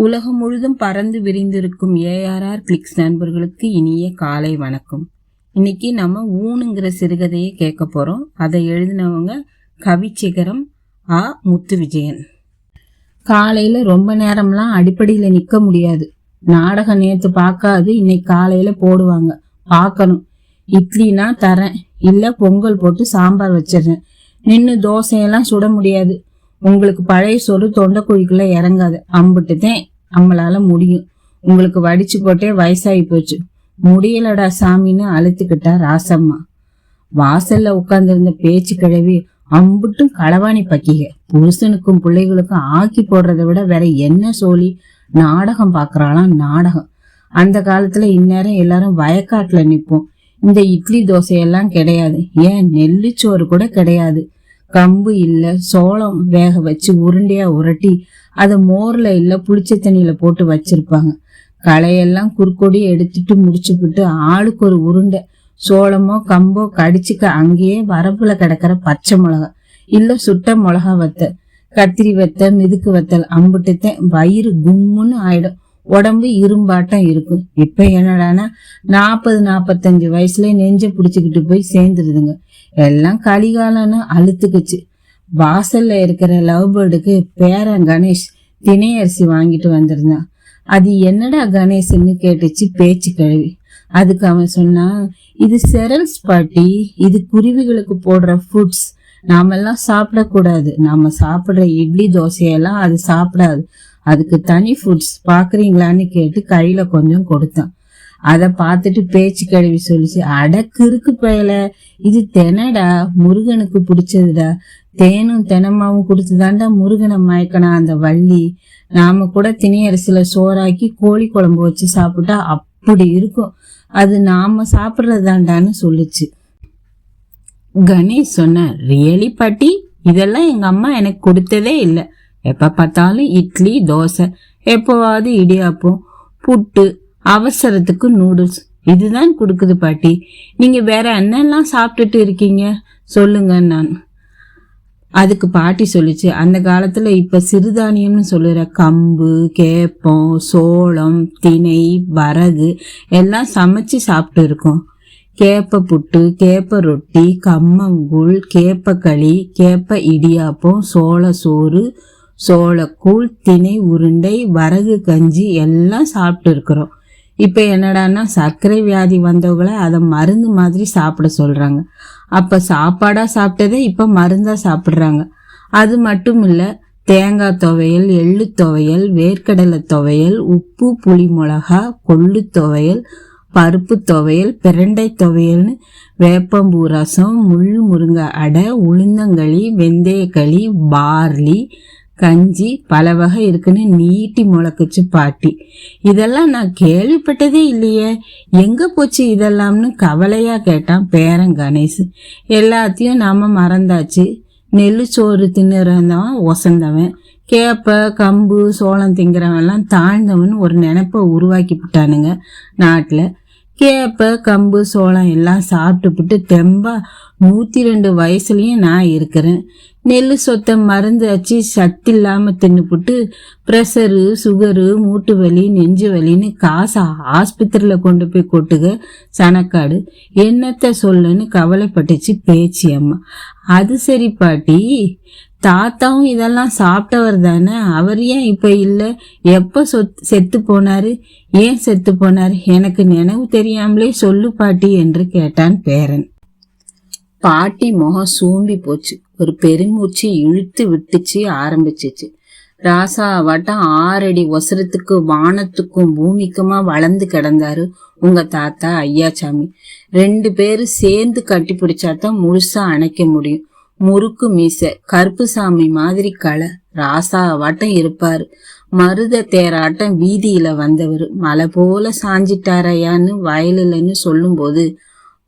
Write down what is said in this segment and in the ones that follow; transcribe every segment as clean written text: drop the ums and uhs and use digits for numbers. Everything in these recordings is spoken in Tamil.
உலகம் முழுதும் பறந்து விரிந்திருக்கும் ஏஆர்ஆர் கிளிக்ஸ் நண்பர்களுக்கு இனிய காலை வணக்கம். இன்னைக்கு நம்ம ஊனுங்கிற சிறுகதையை கேட்க போறோம். அதை எழுதினவங்க கவிச்சிகரம் ஆ. முத்து விஜயன். காலையில ரொம்ப நேரம்லாம் அடிப்படையில நிக்க முடியாது. நாடகம் நேத்து பார்க்காது, இன்னைக்கு காலையில போடுவாங்க, பார்க்கணும். இட்லினா தரேன், இல்ல பொங்கல் போட்டு சாம்பார் வச்சிடுறேன். நின்று தோசையெல்லாம் சுட முடியாது. உங்களுக்கு பழைய சோறு தொண்டைக்குழிக்குள்ள இறங்காது. அம்பிட்டுதான் நம்மளால முடியும். உங்களுக்கு வடிச்சு போட்டே வயசாகி போச்சு. முடியலடா சாமின்னு அழுத்துக்கிட்டா ராசம்மா. வாசல்ல உட்கார்ந்துருந்த பேச்சு கிழவி அம்புட்டும் களவாணி பக்கிக. புருஷனுக்கும் பிள்ளைகளுக்கும் ஆக்கி போடுறதை விட வேற என்ன சொல்லி நாடகம் பாக்குறாளாம். நாடகம். அந்த காலத்துல இந்நேரம் எல்லாரும் வயக்காட்டுல நிப்போம். இந்த இட்லி தோசையெல்லாம் கிடையாது. ஏன் நெல்லுச்சோறு கூட கிடையாது. கம்பு இல்ல, சோளம் வேக வச்சு உருண்டையா உரட்டி அதை மோர்ல இல்ல புளிச்ச தண்ணியில போட்டு வச்சிருப்பாங்க. களையெல்லாம் குறுக்கொடி எடுத்துட்டு முடிச்சுக்கிட்டு ஆளுக்கு ஒரு உருண்டை. சோளமோ கம்போ கடிச்சுக்க அங்கேயே வரப்புல கிடக்கிற பச்சை மிளகா இல்ல சுட்ட மிளகா வத்தல், கத்திரி வத்தல், மிதுக்கு வத்தல். அம்புட்டுத்த வயிறு கும்முன்னு ஆயிடும். உடம்பு இரும்பாட்டம் இருக்கும். இப்ப என்னடானா 40-45 வயசுல நெஞ்ச புடிச்சுக்கிட்டு போய் சேர்ந்துருதுங்க. எல்லாம் கலிகாலன்னு அழுத்துக்குச்சு. வாசல்ல இருக்கிற லவ் பேர்டுக்கு பேரன் கணேஷ் திணை அரிசி வாங்கிட்டு வந்திருந்தான். அது என்னடா கணேஷ்ன்னு கேட்டுச்சு பேச்சு கழுவி. அதுக்கு அவன் சொன்னான், இது செரல்ஸ் பாட்டி, இது குருவிகளுக்கு போடுற ஃபுட்ஸ். நாமெல்லாம் சாப்பிடக்கூடாது. நாம சாப்பிடுற இட்லி தோசையெல்லாம் அது சாப்பிடாது. அதுக்கு தனி ஃபுட்ஸ் பாக்குறீங்களான்னு கேட்டு கையில கொஞ்சம் கொடுத்தான். அத பார்த்துட்டு பேச்சு கழுவி சொல்லிச்சு, அடக்கு இருக்கு பயல, இது தெனடா, முருகனுக்கு பிடிச்சதுடா. தேனும் தெனமாவும் கொடுத்துதாண்டா முருகனை மயக்கனா அந்த வள்ளி. நாம கூட திணை அரிசியில சோறாக்கி கோழி குழம்பு வச்சு சாப்பிட்டா அப்படி இருக்கும். அது நாம சாப்பிடுறதாண்டான்னு சொல்லுச்சு. கணேஷ் சொன்ன, ரியலி பாட்டி, இதெல்லாம் எங்க அம்மா எனக்கு கொடுத்ததே இல்லை. எப்ப பார்த்தாலும் இட்லி தோசை, எப்பவாவது இடியாப்பம், புட்டு, அவசரத்துக்கு நூடுல்ஸ், இதுதான் கொடுக்குது பாட்டி. நீங்க வேற என்னெல்லாம் சாப்பிட்டுட்டு இருக்கீங்க சொல்லுங்க. நான் அதுக்கு பாட்டி சொல்லிச்சு, அந்த காலத்துல இப்ப சிறுதானியம்னு சொல்லுற கம்பு, கேப்பம், சோளம், திணை, வரகு எல்லாம் சமைச்சு சாப்பிட்டு இருக்கோம். கேப்ப புட்டு, கேப்ப ரொட்டி, கம்மங்கூழ், கேப்ப களி, கேப்ப இடியாப்பம், சோள சோறு, சோளக்கூழ், திணை உருண்டை, வரகு கஞ்சி எல்லாம் சாப்பிட்டு இருக்கிறோம். இப்ப என்னடான்னா சர்க்கரை வியாதி வந்தவங்களை அதை மருந்து மாதிரி சாப்பிட சொல்றாங்க. அப்ப சாப்பாடா சாப்பிட்டதே இப்ப மருந்தா சாப்பிடுறாங்க. அது மட்டும் இல்ல, தேங்காய் துவையல், எள்ளு துவையல், வேர்க்கடலை துவையல், உப்பு புளி மிளகா, கொள்ளு துவையல், பருப்பு துவையல், பிரண்டை துவையல்னு வேப்பம்பூ ரசம், முள் முருங்கை அடை, உளுந்தங்களி, வெந்தயக்களி, பார்லி கஞ்சி பல வகை இருக்குன்னு நீட்டி முளைக்குச்சு பாட்டி. இதெல்லாம் நான் கேள்விப்பட்டதே இல்லையே, எங்க போச்சு இதெல்லாம்னு கவலையா கேட்டான் பேரன் கணேஷ். எல்லாத்தையும் நாம மறந்தாச்சு. நெல்லு சோறு தின்னுறவன் ஒசந்தவன், கேப்ப கம்பு சோளம் திங்கிறவன் எல்லாம் தாழ்ந்தவன் ஒரு நினைப்ப உருவாக்கி விட்டானுங்க நாட்டுல. கேப்ப கம்பு சோளம் எல்லாம் சாப்பிட்டுப்புட்டு தெம்பா 102 வயசுலயும் நான் இருக்கிறேன். நெல்லு சொத்தை மருந்து வச்சு சத்து இல்லாம தின்னுப்புட்டு ப்ரெஷரு, சுகரு, மூட்டு வலி, நெஞ்சு வலின்னு காசை ஆஸ்பத்திரியில கொண்டு போய் கொட்டுக சனக்காடு. என்னத்த சொல்லுன்னு கவலைப்பட்டுச்சு பேச்சு அம்மா. அது சரி பாட்டி, தாத்தாவும் இதெல்லாம் சாப்பிட்டவர் தானே, அவர் ஏன் இப்ப இல்ல? எப்ப செத்து போனாரு? ஏன் செத்து போனாரு? எனக்கு நினைவு தெரியாமலே சொல்லு பாட்டி என்று கேட்டான் பேரன். பாட்டி முகம் சூம்பி போச்சு. ஒரு பெருமூச்சு இழுத்து விட்டுச்சு ஆரம்பிச்சிச்சு. ராசாவாட்டம் 6 அடி ஒசரத்துக்கு வானத்துக்கும் பூமிக்குமா வளர்ந்து கிடந்தாரு உங்க தாத்தா ஐயாச்சாமி. 2 பேரும் சேர்ந்து கட்டி பிடிச்சாதான் முழுசா அணைக்க முடியும். முறுக்கு மீசை, கருப்பு சாமி மாதிரி களை, ராசாவாட்டம் இருப்பாரு. மருத தேராட்டம் வீதியில வந்தவர். மலை போல சாஞ்சிட்டாரையான்னு வயலுலன்னு சொல்லும் போது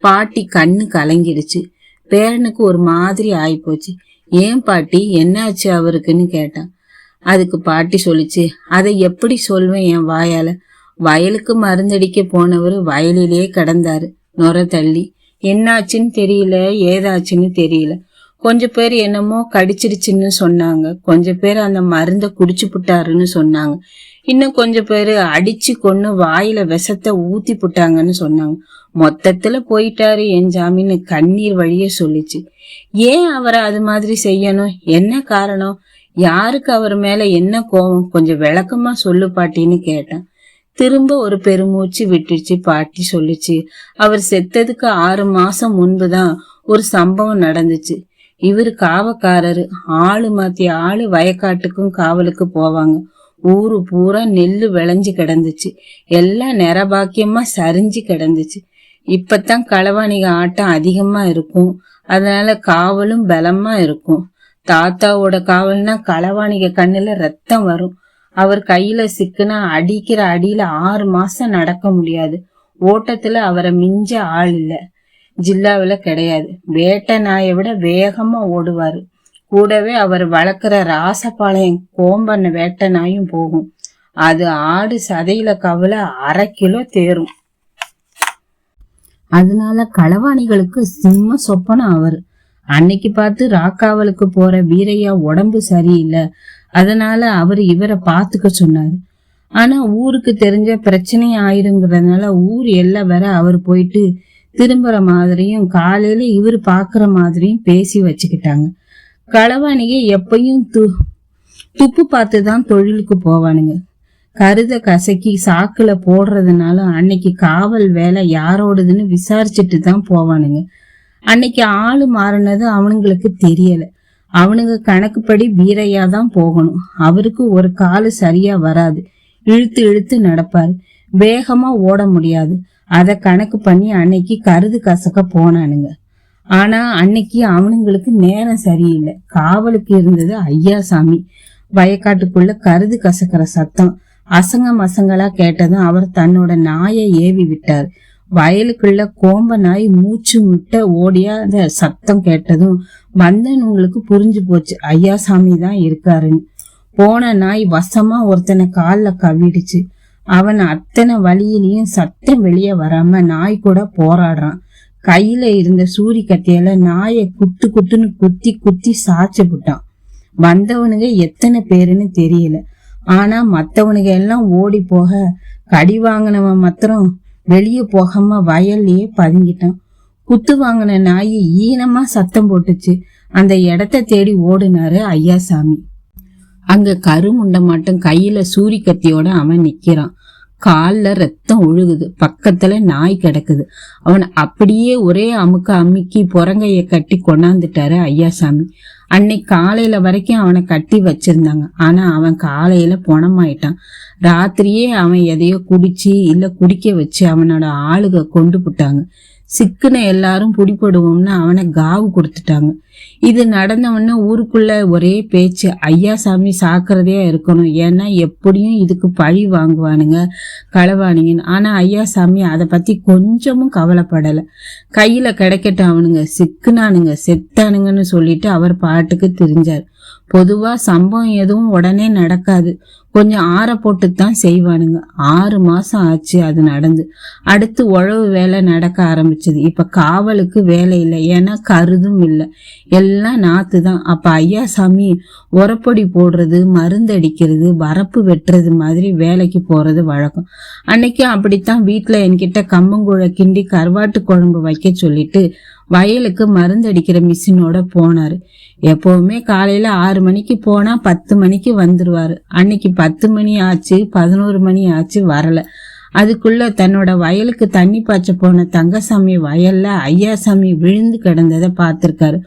பாட்டி கண்ணு கலங்கிடுச்சு. பேரனுக்கு ஒரு மாதிரி ஆயிப்போச்சு. ஏன் பாட்டி, என்னாச்சு அவருக்குன்னு கேட்டான். அதுக்கு பாட்டி சொல்லிச்சு, அதை எப்படி சொல்வேன் என் வாயால? வயலுக்கு மருந்தடிக்க போனவர் வயலிலே கிடந்தாரு நொர தள்ளி. என்னாச்சுன்னு தெரியல, ஏதாச்சுன்னு தெரியல. கொஞ்சம் பேர் என்னமோ கடிச்சிருச்சுன்னு சொன்னாங்க, கொஞ்சம் பேர் அந்த மருந்த குடிச்சு புட்டாருன்னு சொன்னாங்க, இன்னும் கொஞ்சம் பேரு அடிச்சு கொன்னு வாயில விஷத்தை ஊத்தி புட்டாங்கன்னு சொன்னாங்க. மொத்தத்துல போயிட்டாரு என் ஜாமின்னு கண்ணீர் வழிய சொல்லிச்சு. ஏன் அவரை அது மாதிரி செய்யணும்? என்ன காரணம்? யாருக்கு அவர் மேல என்ன கோபம்? கொஞ்சம் விளக்கமா சொல்லு பாட்டின்னு கேட்டேன். திரும்ப ஒரு பெருமூச்சு விட்டுச்சு. பாட்டி சொல்லுச்சு, அவர் செத்ததுக்கு 6 மாசம் முன்புதான் ஒரு சம்பவம் நடந்துச்சு. இவரு காவக்காரரு, ஆளு மாத்தி ஆளு வயக்காட்டுக்கும் காவலுக்கு போவாங்க. ஊரு பூரா நெல்லு விளைஞ்சு கிடந்துச்சு, எல்லாம் நிறபாக்கியமா சரிஞ்சு கிடந்துச்சு. இப்பதான் களவாணிக ஆட்டம் அதிகமா இருக்கும், அதனால காவலும் பலமா இருக்கும். தாத்தாவோட காவல்னா களவாணிக கண்ணுல ரத்தம் வரும். அவர் கையில சிக்குனா அடிக்கிற அடியில 6 மாசம் நடக்க முடியாது. ஓட்டத்துல அவரை மிஞ்ச ஆள் இல்ல, ஜில்லாவில கிடையாது. வேட்டை நாயை விட வேகமா ஓடுவாரு. கூடவே அவர் வளர்க்குற ராசபாளையம் கோம்பண்ண வேட்டை நாயும் போகும். அது ஆடு சதையில கவலை 1/2 கிலோ தேரும். அதனால களவாணிகளுக்கு சிம்ம சொப்பனம் அவரு. அன்னைக்கு பார்த்து ராக்காவலுக்கு போற வீரையா உடம்பு சரியில்லை, அதனால அவரு இவரை பாத்துக்க சொன்னாரு. ஆனா ஊருக்கு தெரிஞ்ச பிரச்சனை ஆயிருங்கிறதுனால ஊர் எல்லை வர அவர் போயிட்டு திரும்புற மாதிரியும் காலையில இவரு பாக்குற மாதிரியும் பேசி வச்சுக்கிட்டாங்க. களவாணிக எப்பயும் துப்பு பார்த்துதான் தொழிலுக்கு போவானுங்க. கருத கசக்கி சாக்குல போடுறதுனால அன்னைக்கு காவல் வேலை யாரோடதுன்னு விசாரிச்சுட்டு தான் போவானுங்க. அன்னைக்கு ஆளு மாறினது அவனுங்களுக்கு தெரியல. அவனுங்க கணக்குப்படி வீரையா தான் போகணும். அவருக்கு ஒரு காலு சரியா வராது, இழுத்து இழுத்து நடப்பாரு, வேகமா ஓட முடியாது. அத கணக்கு பண்ணி அன்னைக்கு கருது கசக்க போனானுங்க. ஆனா அன்னைக்கு அவனுங்களுக்கு நேரம் சரியில்லை. காவலுக்கு இருந்தது ஐயாசாமி. வயக்காட்டுக்குள்ள கருது கசக்கிற சத்தம் அசங்க மசங்களா கேட்டதும் அவர் தன்னோட நாயை ஏவி விட்டார். வயலுக்குள்ள கோம்ப நாய் மூச்சு முட்ட ஓடியாத சத்தம் கேட்டதும் வந்தவங்களுக்கு புரிஞ்சு போச்சு, ஐயாசாமி தான் இருக்காருன்னு. போன நாய் வசமா ஒருத்தனை கால்ல கவிடுச்சு. அவன் அத்தனை வழியிலையும் சத்தம் வெளியே வராம நாய் கூட போராடுறான். கையில இருந்த சூரி கத்தியால நாயை குத்து குத்துன்னு குத்தி குத்தி சாச்சு விட்டான். வந்தவனுங்க எத்தனை பேருன்னு தெரியல. ஆனா மத்தவனுங்க எல்லாம் ஓடி போக கடி வாங்கினவன் மாத்திரம் வெளியே போகாம வயல்லையே பதுங்கிட்டான். குத்து வாங்கின நாய் ஈனமா சத்தம் போட்டுச்சு. அந்த இடத்த தேடி ஓடுனாரு ஐயாசாமி. அங்க கருமுண்ட மட்டும் கையில சூரி கத்தியோட அவன் நிக்கிறான். கால்ல ரத்தம் ஒழுகுது, பக்கத்துல நாய் கிடக்குது. அவன் அப்படியே ஒரே அமுக்க அமுக்கி புறங்கைய கட்டி கொண்டாந்துட்டாரு ஐயாசாமி. அன்னைக்கு காலையில வரைக்கும் அவனை கட்டி வச்சிருந்தாங்க. ஆனா அவன் காலையில பொணமாயிட்டான். ராத்திரியே அவன் எதையோ குடிச்சு இல்ல குடிக்க வச்சு அவனோட ஆளுக கொண்டு போட்டாங்க. சிக்குன எல்லாரும் புடிப்படுவோம்னு அவனை காவு கொடுத்துட்டாங்க. இது நடந்தவொன்னு ஊருக்குள்ள ஒரே பேச்சு, ஐயாசாமி சாக்கிறதையா இருக்கணும், ஏன்னா எப்படியும் இதுக்கு பழி வாங்குவானுங்க களவானிங்கன்னு. ஆனா ஐயாசாமி அதை பத்தி கொஞ்சமும் கவலைப்படல. கையில கிடைக்கட்டும், அவனுங்க சிக்குனானுங்க செத்தானுங்கன்னு சொல்லிட்டு அவர் பாட்டுக்கு திரிஞ்சார். பொதுவா சம்பவம் எதுவும் உடனே நடக்காது, கொஞ்சம் ஆற போட்டுத்தான் செய்வானுங்க. 6 மாசம் ஆச்சு அது நடந்து. அடுத்து உழவு வேலை நடக்க ஆரம்பிச்சது. இப்ப காவலுக்கு வேலை இல்லை, ஏன்னா கருதும் இல்லை, எல்லாம் நாத்து தான். அப்ப ஐயாசாமி உரப்பொடி போடுறது, மருந்து அடிக்கிறது, வரப்பு வெட்டுறது மாதிரி வேலைக்கு போறது வழக்கம். அன்னைக்கும் அப்படித்தான் வீட்டுல என்கிட்ட கம்பங்குழ கிண்டி கருவாட்டு குழம்பு வைக்க சொல்லிட்டு வயலுக்கு மருந்து அடிக்கிற மிஷினோட போனாரு. எப்பவுமே காலையில 6 மணிக்கு போனா 10 மணிக்கு வந்துருவாரு. அன்னைக்கு 10 மணி ஆச்சு, 11 மணி ஆச்சு, வரல. அதுக்குள்ள தன்னோட வயலுக்கு தண்ணி பாய்ச்ச போன தங்கசாமி வயல்ல ஐயாசாமி விழுந்து கிடந்ததை பார்த்திருக்காரு.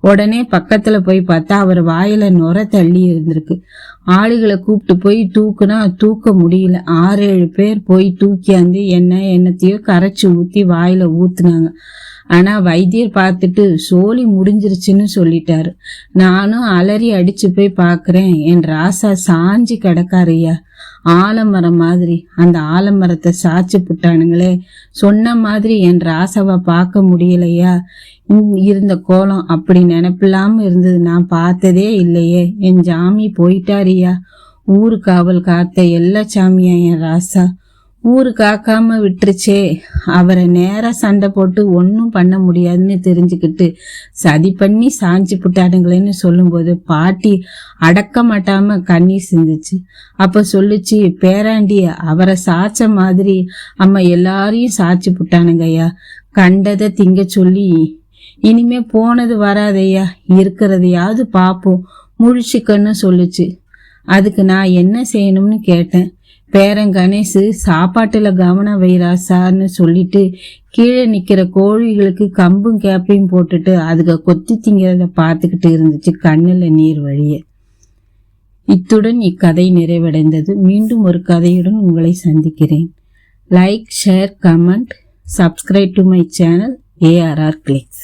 உடனே பக்கத்துல போய் பார்த்தா அவர் வாயில நுர தள்ளி இருந்திருக்கு. ஆளுகளை கூப்பிட்டு போய் தூக்குனா தூக்க முடியல. 6-7 பேர் போய் தூக்கியாந்து என்னத்தையோ கரைச்சி ஊத்தி வாயில ஊத்துனாங்க. ஆனா வைத்தியர் பார்த்துட்டு சோலி முடிஞ்சிருச்சுன்னு சொல்லிட்டாரு. நானும் அலறி அடிச்சு போய் பாக்குறேன், என் ராசா சாஞ்சி கிடக்காருயா, ஆலமரம் மாதிரி. அந்த ஆலமரத்தை சாச்சு புட்டானுங்களே, சொன்ன மாதிரி என் ராசாவை பார்க்க முடியலையா, இருந்த கோலம் அப்படி நினைப்பில்லாம இருந்தது நான் பார்த்ததே இல்லையே. என் ஜாமி போயிட்டாரியா, ஊரு காவல் காத்த எல்லா சாமியா என் ராசா. ஊரு காக்காம விட்டுருச்சே, அவரை நேரா சண்டை போட்டு ஒன்னும் பண்ண முடியாதுன்னு தெரிஞ்சுக்கிட்டு சதி பண்ணி சாஞ்சி புட்டானுங்களேன்னு சொல்லும்போது பாட்டி அடக்க மாட்டாம கண்ணீர் சிந்துச்சு. அப்ப சொல்லுச்சு, பேராண்டி அவரை சாச்ச மாதிரி அம்மா எல்லாரையும் சாச்சி புட்டானுங்கய்யா, கண்டதை திங்க சொல்லி இனிமே போனது வராதையா, இருக்கிறதையாவது பாப்போம் முழிச்சுக்கன்னு சொல்லுச்சு. அதுக்கு நான் என்ன செய்யணும்னு கேட்டேன். பேரன் கணேசு சாப்பாட்டுல கவனம் வைராசான்னு சொல்லிட்டு கீழே நிக்கிற கோழிகளுக்கு கம்பும் கேப்பையும் போட்டுட்டு அதுக கொத்தி திங்கிறத பார்த்துக்கிட்டு இருந்துச்சு கண்ணுல நீர் வழிய. இத்துடன் இக்கதை நிறைவடைந்தது. மீண்டும் ஒரு கதையுடன் உங்களை சந்திக்கிறேன். Like, share, comment, subscribe to my channel ARR Clicks.